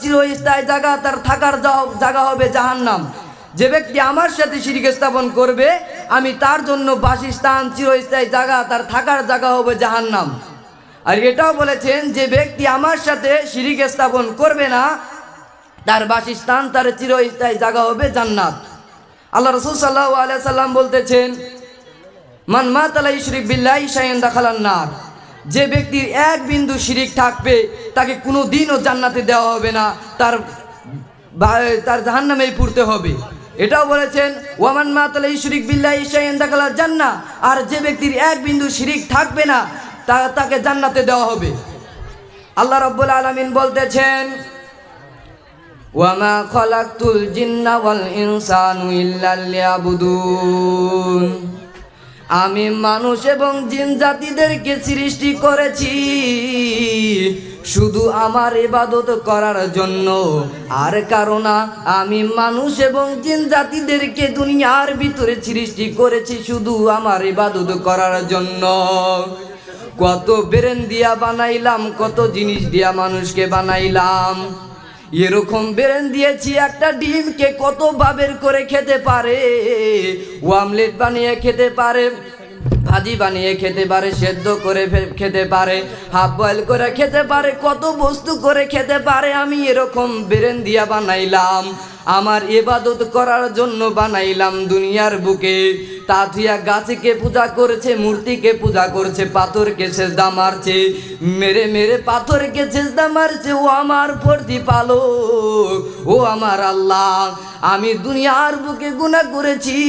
চিরস্থায়ী জায়গা, তার থাকার জায়গা হবে জাহান্নাম। যে ব্যক্তি আমার সাথে শিরক স্থাপন করবে আমি তার জন্য বাসস্থান, চিরস্থায়ী জায়গা, তার থাকার জায়গা হবে জাহান্নাম। আর এটাও বলেছেন যে ব্যক্তি আমার সাথে শিরক স্থাপন করবে না তার বাসস্থান, তার চিরস্থায়ী জায়গা হবে জান্নাত। আল্লাহ রাসূল সাল্লাল্লাহু আলাইহি সাল্লাম বলতেছেন, মান মাতা লা ইশরিক বিল্লাহি শাইআন দাখালান নার। যে ব্যক্তির এক বিন্দু শিরিক থাকবে তাকে কোনো দিনও জান্নাতে দেওয়া হবে না, তার জাহান্নামেই পড়তে হবে। এটাও বলেছেন ওয়ামান মাতা লা ইশরিক বিল্লাহি শাইআন দাখালাল জান্নাহ। আর যে ব্যক্তির এক বিন্দু শিরিক থাকবে না তাকে জান্নাতে দেওয়া হবে। আল্লাহ রাব্বুল আলামিন বলতেছেন, ওয়ামা খালাকতুল জিন্না ওয়াল ইনসানু ইল্লা লিয়াবুদুন। আমি মানুষ এবং জিন জাতিদেরকে সৃষ্টি করেছি শুধু আমার ইবাদত করার জন্য, আর কারণ আমি মানুষ এবং জিন জাতিদেরকে দুনিয়ার ভিতরে সৃষ্টি করেছি শুধু আমার ইবাদত করার জন্য। কত ব্রেন দিয়া বানাইলাম, কত জিনিস দিয়া মানুষকে বানাইলাম। এরকম ব্রেন দিয়েছি একটা ডিমকে কত ভাবের করে খেতে পারে, অমলেট বানিয়ে খেতে পারে, ভাজি বানিয়ে খেতে পারে, সেদ্ধ করে খেতে পারে, হাফ বয়েল করে খেতে পারে, কত বস্তু করে খেতে পারে। আমি এরকম ব্রেন দিয়া বানাইলাম, আমার ইবাদত করার জন্য বানাইলাম দুনিয়ার বুকে। তাথিয়া গাছকে পূজা করেছে, মূর্তিকে পূজা করছে, পাথরকে সেজদা মারছে, মেরে মেরে পাথরকে সেজদা মারছে। ও আমার প্রতিপালক, ও আমার আল্লাহ, আমি দুনিয়ার বুকে গুনাহ করেছি,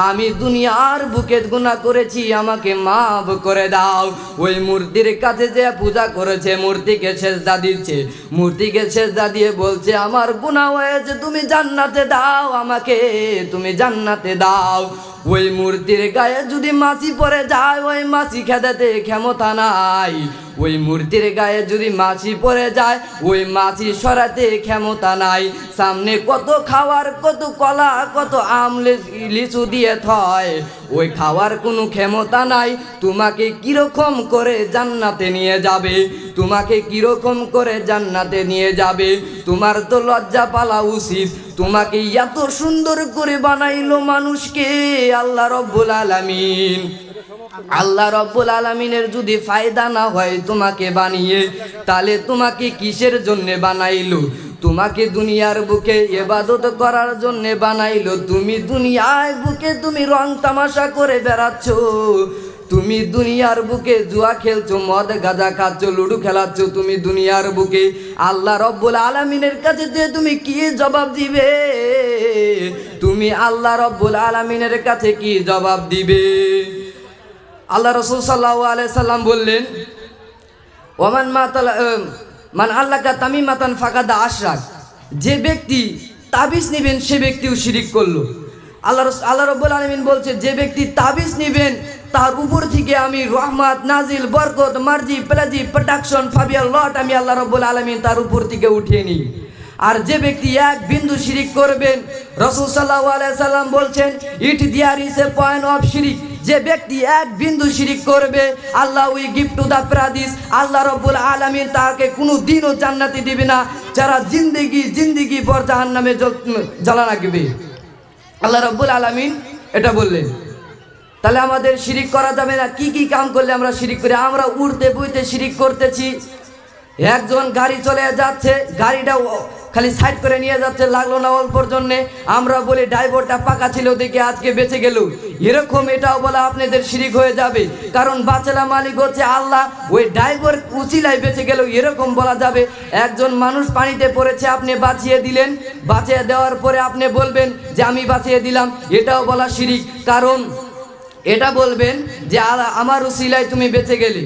আমি দুনিয়ার বুকে গুনাহ করেছি, আমাকে মাফ করে দাও। ওই মূর্তির কাছে যে পূজা করেছে, মূর্তিকে সেজদা দিচ্ছে, মূর্তিকে সেজদা দিয়ে বলছে আমার গুনাহ হয়েছে, তুমি জান্নাতে দাও, আমাকে তুমি জান্নাতে দাও। ওই মূর্তির গায়ে যদি মাছি পড়ে যায়, ওই মাছি খেদাতে ক্ষমতা নাই। ওই মূর্তির গায়ে যদি মাছি পড়ে যায়, ওই মাছি সরাতে ক্ষমতা নাই। সামনে কত খাওয়ার, কত কলা, কত আম লিচু দিয়ে থয়, ওই খাওয়ার কোনো ক্ষমতা নাই। তোমাকে কিরকম করে জান্নাতে নিয়ে যাবে, তোমাকে কিরকম করে জান্নাতে নিয়ে যাবে? তোমার তো লজ্জা পালা উচিত। তোমাকে এত সুন্দর করে বানাইলো মানুষকে আল্লাহ রব্বুল আলামিন। আল্লাহ রব্বুল আলামিনের যদি ফায়দা না হয় তোমাকে বানিয়ে, তাহলে তোমাকে কিসের জন্য বানাইলো? তোমাকে দুনিয়ার বুকে ইবাদত করার জন্য বানাইলো। তুমি দুনিয়ার বুকে তুমি রং তামাশা করে বেড়াচ্ছ, তুমি দুনিয়ার বুকে জুয়া খেলছো, মদ গাঁজা খাচ্ছ, লুডু খেলাচ্ছ। তুমি দুনিয়ার বুকে আল্লাহ রব্বুল আলামিনের কাছে দিয়ে তুমি কি জবাব দিবে? তুমি আল্লাহ রব্বুল আলামিনের কাছে কি জবাব দিবে? আল্লাহ রাসূল সাল্লাল্লাহু আলাইহি সাল্লাম বললেন, ওমান মান আল্লাকা তামিমাতান ফাকাদ আশরাক। যে ব্যক্তি তাবিজ নেবেন সে ব্যক্তিও শিরিক করলো। আল্লাহ রাব্বুল আলামিন বলছে, যে ব্যক্তি তাবিজ নেবেন তার উপর থেকে আমি রহমত, নাজিল, বরকত, মার্জি, প্লাজি, প্রোটেকশন, ফাবিয়ার লট আমি আল্লাহ রাব্বুল আলামিন তার উপর থেকে উঠিয়ে নিই। আর যে ব্যক্তি এক বিন্দু শিরিক করবেন, রাসূল সাল্লাল্লাহু আলাইহি সাল্লাম বলছেন, it there is a point of শিরিক। যে ব্যক্তি এক বিন্দু শিরিক করবে, Allah we give to the paradise, Allah রাব্বুল আলামিন তাকে কোনো দিনও জান্নাতে দিবে না, যারা জিন্দেগি পর জাহান্নামে জ্বালা রাখবে। আল্লাহ রাব্বুল আলামিন এটা বললেন। তাহলে আমাদের শিরিক করা যাবে না। কি কি কাম করলে আমরা শিরিক করি? আমরা উড়তে বইতে শিরিক করতেছি। একজন গাড়ি চলে যাচ্ছে, গাড়িটা খালি সাইড করে নিয়ে যাচ্ছে, লাগলো না অল্পর জন্যে, আমরা বলি ড্রাইভারটা পাকা ছিল দেখে আজকে বেঁচে গেল। এরকম এটাও বলা আপনাদের শিরিক হয়ে যাবে, কারণ বাঁচালা মালিক হচ্ছে আল্লাহ, ওই ড্রাইভার উচিলায় বেঁচে গেল, এরকম বলা যাবে। একজন মানুষ পানিতে পড়েছে, আপনি বাঁচিয়ে দিলেন, বাঁচিয়ে দেওয়ার পরে আপনি বলবেন যে আমি বাঁচিয়ে দিলাম, এটাও বলা শিরিক। কারণ এটা বলবেন যে আমার উসিলায় তুমি বেঁচে গেলে।